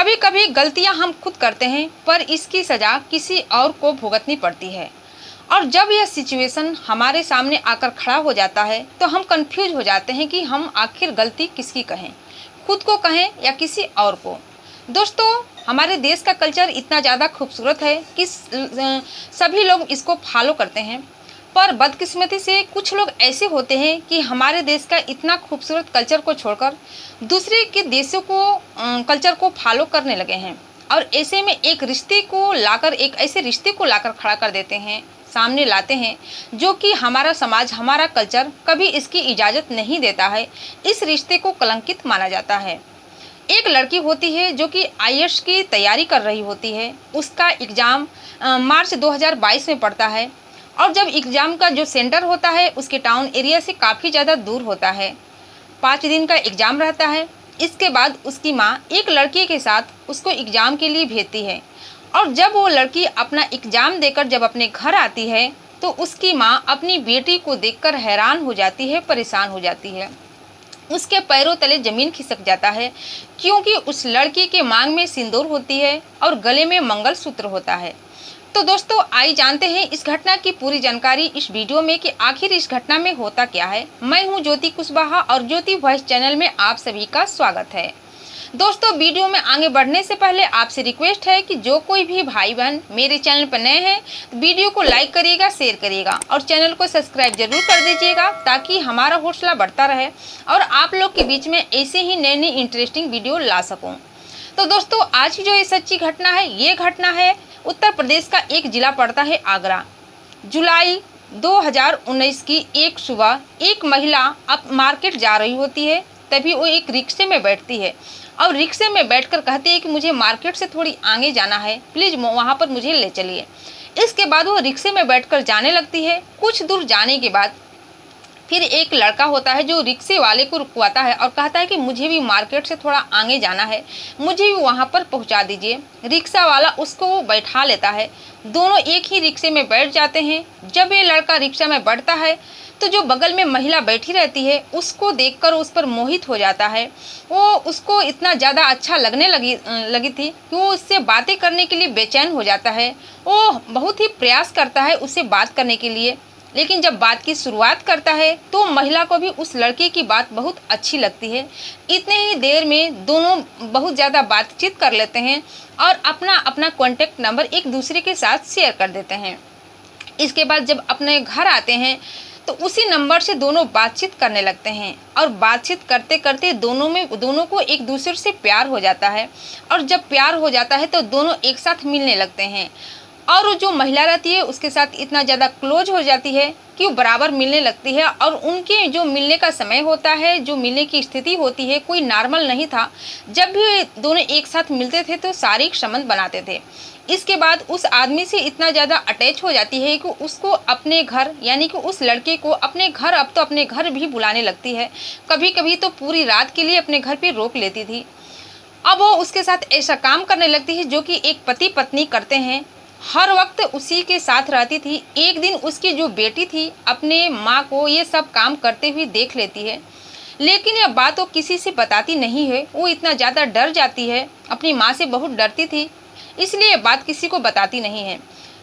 कभी कभी गलतियां हम खुद करते हैं पर इसकी सज़ा किसी और को भुगतनी पड़ती है। और जब यह सिचुएशन हमारे सामने आकर खड़ा हो जाता है तो हम कंफ्यूज हो जाते हैं कि हम आखिर गलती किसकी कहें, खुद को कहें या किसी और को। दोस्तों, हमारे देश का कल्चर इतना ज़्यादा खूबसूरत है कि सभी लोग इसको फॉलो करते हैं, पर बदकिस्मती से कुछ लोग ऐसे होते हैं कि हमारे देश का इतना खूबसूरत कल्चर को छोड़कर दूसरे के देशों को कल्चर को फॉलो करने लगे हैं और ऐसे में एक ऐसे रिश्ते को लाकर खड़ा कर देते हैं, सामने लाते हैं, जो कि हमारा समाज, हमारा कल्चर कभी इसकी इजाज़त नहीं देता है। इस रिश्ते को कलंकित माना जाता है। एक लड़की होती है जो कि आईएएस की तैयारी कर रही होती है। उसका एग्ज़ाम मार्च 2022 में पड़ता है और जब एग्ज़ाम का जो सेंटर होता है उसके टाउन एरिया से काफ़ी ज़्यादा दूर होता है। 5 दिन का एग्ज़ाम रहता है। इसके बाद उसकी माँ एक लड़के के साथ उसको एग्ज़ाम के लिए भेजती है और जब वो लड़की अपना एग्ज़ाम देकर जब अपने घर आती है तो उसकी माँ अपनी बेटी को देखकर हैरान हो जाती है, परेशान हो जाती है। उसके पैरों तले ज़मीन खिसक जाता है क्योंकि उस लड़की के मांग में सिंदूर होती है और गले में मंगलसूत्र होता है। तो दोस्तों, आइए जानते हैं इस घटना की पूरी जानकारी इस वीडियो में कि आखिर इस घटना में होता क्या है। मैं हूं ज्योति कुशवाहा और ज्योति वॉइस चैनल में आप सभी का स्वागत है। दोस्तों, वीडियो में आगे बढ़ने से पहले आपसे रिक्वेस्ट है कि जो कोई भी भाई बहन मेरे चैनल पर नए हैं तो वीडियो को लाइक करिएगा, शेयर करिएगा और चैनल को सब्सक्राइब जरूर कर दीजिएगा ताकि हमारा हौसला बढ़ता रहे और आप लोग के बीच में ऐसे ही नई नई इंटरेस्टिंग वीडियो ला सकूँ। तो दोस्तों, आज की जो ये सच्ची घटना है, ये घटना है उत्तर प्रदेश का एक जिला पड़ता है आगरा। जुलाई 2019 की एक सुबह एक महिला अब मार्केट जा रही होती है। तभी वो एक रिक्शे में बैठती है और रिक्शे में बैठकर कहती है कि मुझे मार्केट से थोड़ी आगे जाना है, प्लीज़ वहाँ पर मुझे ले चलिए। इसके बाद वो रिक्शे में बैठकर जाने लगती है। कुछ दूर जाने के बाद फिर एक लड़का होता है जो रिक्शे वाले को रुकवाता है और कहता है कि मुझे भी मार्केट से थोड़ा आगे जाना है, मुझे भी वहाँ पर पहुँचा दीजिए। रिक्शा वाला उसको बैठा लेता है। दोनों एक ही रिक्शे में बैठ जाते हैं। जब ये लड़का रिक्शा में बैठता है तो जो बगल में महिला बैठी रहती है उसको देखकर उस पर मोहित हो जाता है। वो उसको इतना ज़्यादा अच्छा लगने लगी थी कि वो उससे बातें करने के लिए बेचैन हो जाता है। वो बहुत ही प्रयास करता है उससे बात करने के लिए, लेकिन जब बात की शुरुआत करता है तो महिला को भी उस लड़के की बात बहुत अच्छी लगती है। इतने ही देर में दोनों बहुत ज़्यादा बातचीत कर लेते हैं और अपना अपना कॉन्टेक्ट नंबर एक दूसरे के साथ शेयर कर देते हैं। इसके बाद जब अपने घर आते हैं तो उसी नंबर से दोनों बातचीत करने लगते हैं और बातचीत करते करते दोनों को एक दूसरे से प्यार हो जाता है और जब प्यार हो जाता है तो दोनों एक साथ मिलने लगते हैं और वो जो महिला रहती है उसके साथ इतना ज़्यादा क्लोज हो जाती है कि वो बराबर मिलने लगती है और उनके जो मिलने का समय होता है, जो मिलने की स्थिति होती है, कोई नॉर्मल नहीं था। जब भी दोनों एक साथ मिलते थे तो शारीरिक संबंध बनाते थे। इसके बाद उस आदमी से इतना ज़्यादा अटैच हो जाती है कि उसको अपने घर, यानी कि उस लड़के को अपने घर, अब तो अपने घर भी बुलाने लगती है। कभी कभी तो पूरी रात के लिए अपने घर पर रोक लेती थी। अब वो उसके साथ ऐसा काम करने लगती है जो कि एक पति पत्नी करते हैं। हर वक्त उसी के साथ रहती थी। एक दिन उसकी जो बेटी थी अपने माँ को ये सब काम करते हुए देख लेती है, लेकिन यह बात वो किसी से बताती नहीं है। वो इतना ज़्यादा डर जाती है, अपनी माँ से बहुत डरती थी, इसलिए ये बात किसी को बताती नहीं है।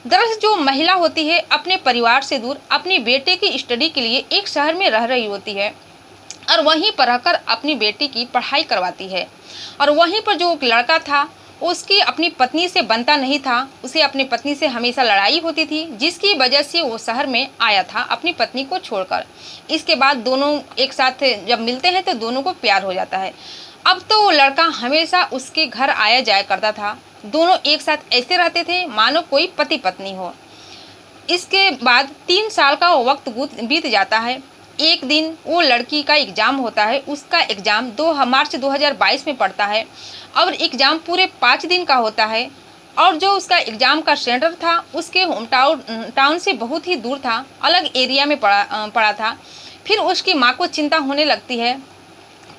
दरअसल जो महिला होती है अपने परिवार से दूर अपनी बेटे की स्टडी के लिए एक शहर में रह रही होती है और वहीं पर रहकर अपनी बेटी की पढ़ाई करवाती है। और वहीं पर जो लड़का था उसकी अपनी पत्नी से बनता नहीं था। उसे अपनी पत्नी से हमेशा लड़ाई होती थी, जिसकी वजह से वो शहर में आया था अपनी पत्नी को छोड़कर। इसके बाद दोनों एक साथ जब मिलते हैं तो दोनों को प्यार हो जाता है। अब तो वो लड़का हमेशा उसके घर आया जाया करता था। दोनों एक साथ ऐसे रहते थे मानो कोई पति पत्नी हो। इसके बाद 3 साल का वक्त बीत जाता है। एक दिन वो लड़की का एग्ज़ाम होता है। उसका एग्ज़ाम 2 मार्च 2022 में पड़ता है और एग्ज़ाम पूरे 5 दिन का होता है और जो उसका एग्ज़ाम का सेंटर था उसके होम टाउन से बहुत ही दूर था, अलग एरिया में पड़ा था। फिर उसकी माँ को चिंता होने लगती है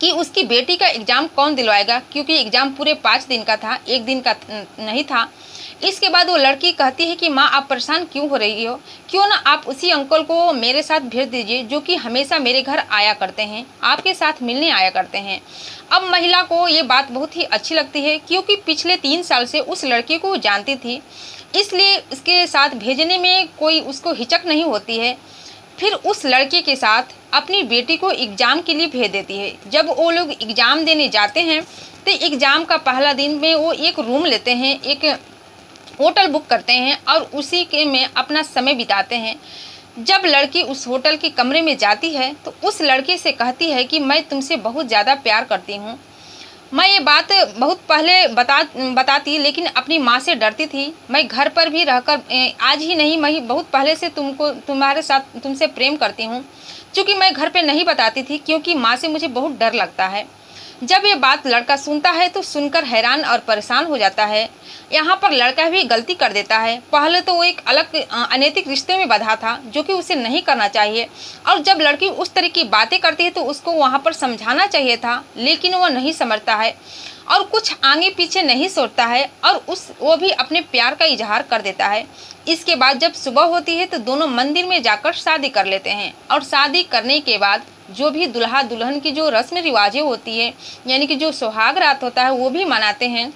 कि उसकी बेटी का एग्ज़ाम कौन दिलवाएगा, क्योंकि एग्ज़ाम पूरे 5 दिन का था, 1 दिन का नहीं था। इसके बाद वो लड़की कहती है कि माँ आप परेशान क्यों हो रही हो, क्यों ना आप उसी अंकल को मेरे साथ भेज दीजिए जो कि हमेशा मेरे घर आया करते हैं, आपके साथ मिलने आया करते हैं। अब महिला को ये बात बहुत ही अच्छी लगती है, क्योंकि पिछले 3 साल से उस लड़के को जानती थी, इसलिए इसके साथ भेजने में कोई उसको हिचक नहीं होती है। फिर उस लड़के के साथ अपनी बेटी को एग्ज़ाम के लिए भेज देती है। जब वो लोग एग्ज़ाम देने जाते हैं तो एग्ज़ाम का पहला दिन में वो एक रूम लेते हैं, एक होटल बुक करते हैं और उसी के में अपना समय बिताते हैं। जब लड़की उस होटल के कमरे में जाती है तो उस लड़के से कहती है कि मैं तुमसे बहुत ज़्यादा प्यार करती हूँ। मैं ये बात बहुत पहले बताती, लेकिन अपनी माँ से डरती थी। मैं घर पर भी रहकर आज ही नहीं, मैं बहुत पहले से तुमसे प्रेम करती हूँ, क्योंकि मैं घर पे नहीं बताती थी, क्योंकि माँ से मुझे बहुत डर लगता है। जब ये बात लड़का सुनता है तो सुनकर हैरान और परेशान हो जाता है। यहाँ पर लड़का भी गलती कर देता है। पहले तो वो एक अलग अनैतिक रिश्ते में बंधा था, जो कि उसे नहीं करना चाहिए, और जब लड़की उस तरह की बातें करती है तो उसको वहाँ पर समझाना चाहिए था, लेकिन वो नहीं समझता है और कुछ आगे पीछे नहीं सोचता है, और वो भी अपने प्यार का इजहार कर देता है। इसके बाद जब सुबह होती है तो दोनों मंदिर में जाकर शादी कर लेते हैं, और शादी करने के बाद जो भी दुल्हा दुल्हन की जो रस्म रिवाजें होती है, यानी कि जो सुहाग रात होता है, वो भी मनाते हैं,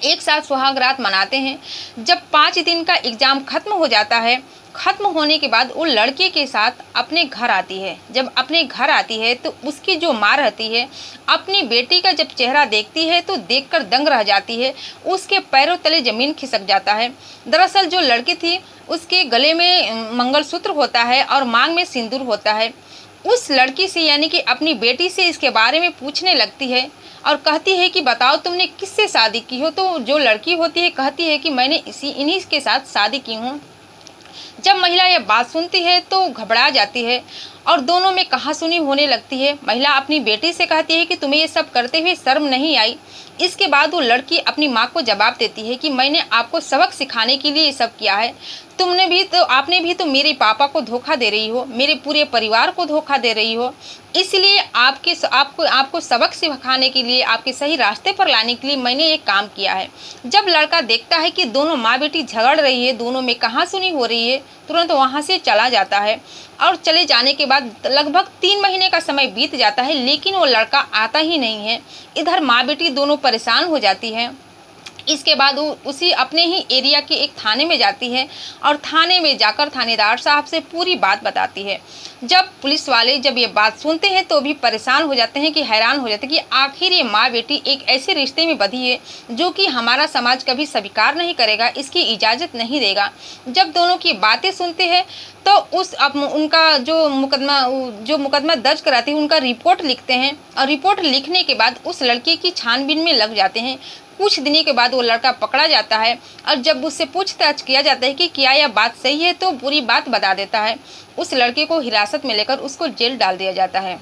एक साथ सुहाग रात मनाते हैं। जब 5 दिन का एग्ज़ाम खत्म हो जाता है, खत्म होने के बाद वो लड़के के साथ अपने घर आती है। जब अपने घर आती है तो उसकी जो माँ रहती है, अपनी बेटी का जब चेहरा देखती है तो देखकर दंग रह जाती है, उसके पैरों तले ज़मीन खिसक जाता है। दरअसल जो लड़की थी उसके गले में मंगलसूत्र होता है और मांग में सिंदूर होता है। उस लड़की से, यानी कि अपनी बेटी से, इसके बारे में पूछने लगती है और कहती है कि बताओ तुमने किससे शादी की हो। तो जो लड़की होती है कहती है कि मैंने इन्हीं के साथ शादी की हूँ। जब महिला यह बात सुनती है तो घबरा जाती है और दोनों में कहासुनी होने लगती है। महिला अपनी बेटी से कहती है कि तुम्हें ये सब करते हुए शर्म नहीं आई। इसके बाद वो लड़की अपनी माँ को जवाब देती है कि मैंने आपको सबक सिखाने के लिए ये सब किया है। आपने भी तो मेरे पापा को धोखा दे रही हो, मेरे पूरे परिवार को धोखा दे रही हो, इसलिए आपको सबक सिखाने के लिए, आपके सही रास्ते पर लाने के लिए मैंने ये काम किया है। जब लड़का देखता है कि दोनों माँ बेटी झगड़ रही है, दोनों में कहासुनी हो रही है, तुरंत वहाँ से चला जाता है। और चले जाने के बाद लगभग 3 महीने का समय बीत जाता है, लेकिन वो लड़का आता ही नहीं है। इधर माँ बेटी दोनों परेशान हो जाती है। इसके बाद वो उसी अपने ही एरिया के एक थाने में जाती है और थाने में जाकर थानेदार साहब से पूरी बात बताती है। जब पुलिस वाले जब ये बात सुनते हैं तो भी परेशान हो जाते हैं, कि हैरान हो जाते हैं कि आखिर ये माँ बेटी एक ऐसे रिश्ते में बंधी है जो कि हमारा समाज कभी स्वीकार नहीं करेगा, इसकी इजाज़त नहीं देगा। जब दोनों की बातें सुनते हैं तो उनका जो मुकदमा दर्ज कराती है, उनका रिपोर्ट लिखते हैं, और रिपोर्ट लिखने के बाद उस लड़की की छानबीन में लग जाते हैं। कुछ दिनों के बाद वो लड़का पकड़ा जाता है और जब उससे पूछताछ किया जाता है कि क्या यह बात सही है, तो पूरी बात बता देता है। उस लड़के को हिरासत में लेकर उसको जेल डाल दिया जाता है।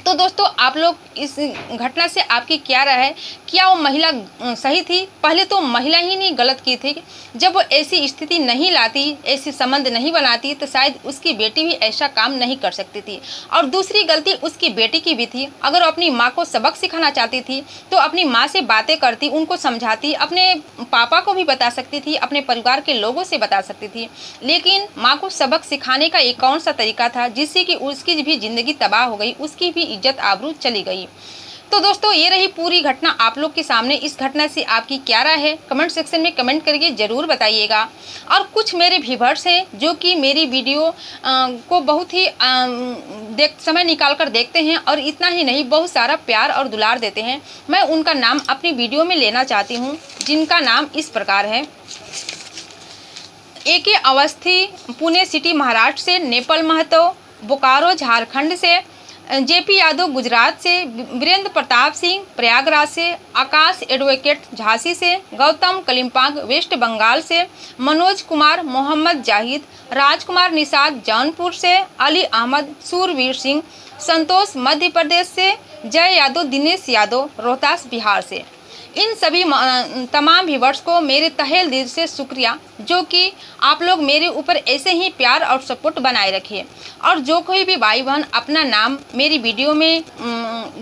तो दोस्तों, आप लोग इस घटना से आपकी क्या राय है? क्या वो महिला सही थी? पहले तो महिला ही नहीं गलत की थी। जब वो ऐसी स्थिति नहीं लाती, ऐसी संबंध नहीं बनाती, तो शायद उसकी बेटी भी ऐसा काम नहीं कर सकती थी। और दूसरी गलती उसकी बेटी की भी थी। अगर वो अपनी माँ को सबक सिखाना चाहती थी तो अपनी माँ से बातें करती, उनको समझाती, अपने पापा को भी बता सकती थी, अपने परिवार के लोगों से बता सकती थी। लेकिन माँ को सबक सिखाने का एक कौन सा तरीका था जिससे कि उसकी भी ज़िंदगी तबाह हो गई, उसकी भी इज्जत आबरू चली गई। तो दोस्तों, ये रही पूरी घटना आप लोग के सामने। इस घटना से आपकी क्या राय है? कमेंट सेक्शन में कमेंट करके ज़रूर बताइएगा। और कुछ मेरे व्यूअर्स हैं जो कि मेरी वीडियो को बहुत ही समय निकाल कर देखते हैं, और इतना ही नहीं, बहुत सारा प्यार और दुलार देते हैं। मैं उनका नाम अपनी वीडियो में लेना चाहती हूँ, जिनका नाम इस प्रकार है। AK अवस्थी पुणे सिटी महाराष्ट्र से, नेपाल महतो बोकारो झारखंड से, JP यादव गुजरात से, वीरेंद्र प्रताप सिंह प्रयागराज से, आकाश एडवोकेट झांसी से, गौतम कलिम्पांग वेस्ट बंगाल से, मनोज कुमार मोहम्मद जाहिद, राजकुमार निषाद जौनपुर से, अली अहमद सूरवीर सिंह संतोष मध्य प्रदेश से, जय यादव दिनेश यादव रोहतास बिहार से। इन सभी तमाम व्यूवर्स को मेरे तहे दिल से शुक्रिया, जो कि आप लोग मेरे ऊपर ऐसे ही प्यार और सपोर्ट बनाए रखिए। और जो कोई भी भाई बहन अपना नाम मेरी वीडियो में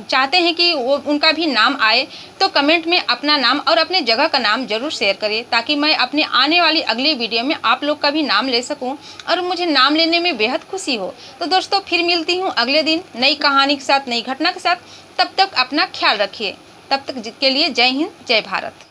चाहते हैं कि वो उनका भी नाम आए, तो कमेंट में अपना नाम और अपने जगह का नाम जरूर शेयर करिए, ताकि मैं अपने आने वाली अगली वीडियो में आप लोग का भी नाम ले सकूं और मुझे नाम लेने में बेहद खुशी हो। तो दोस्तों, फिर मिलती हूँ अगले दिन नई कहानी के साथ, नई घटना के साथ। तब तक अपना ख्याल रखिए। तब तक के लिए जय हिंद, जय भारत।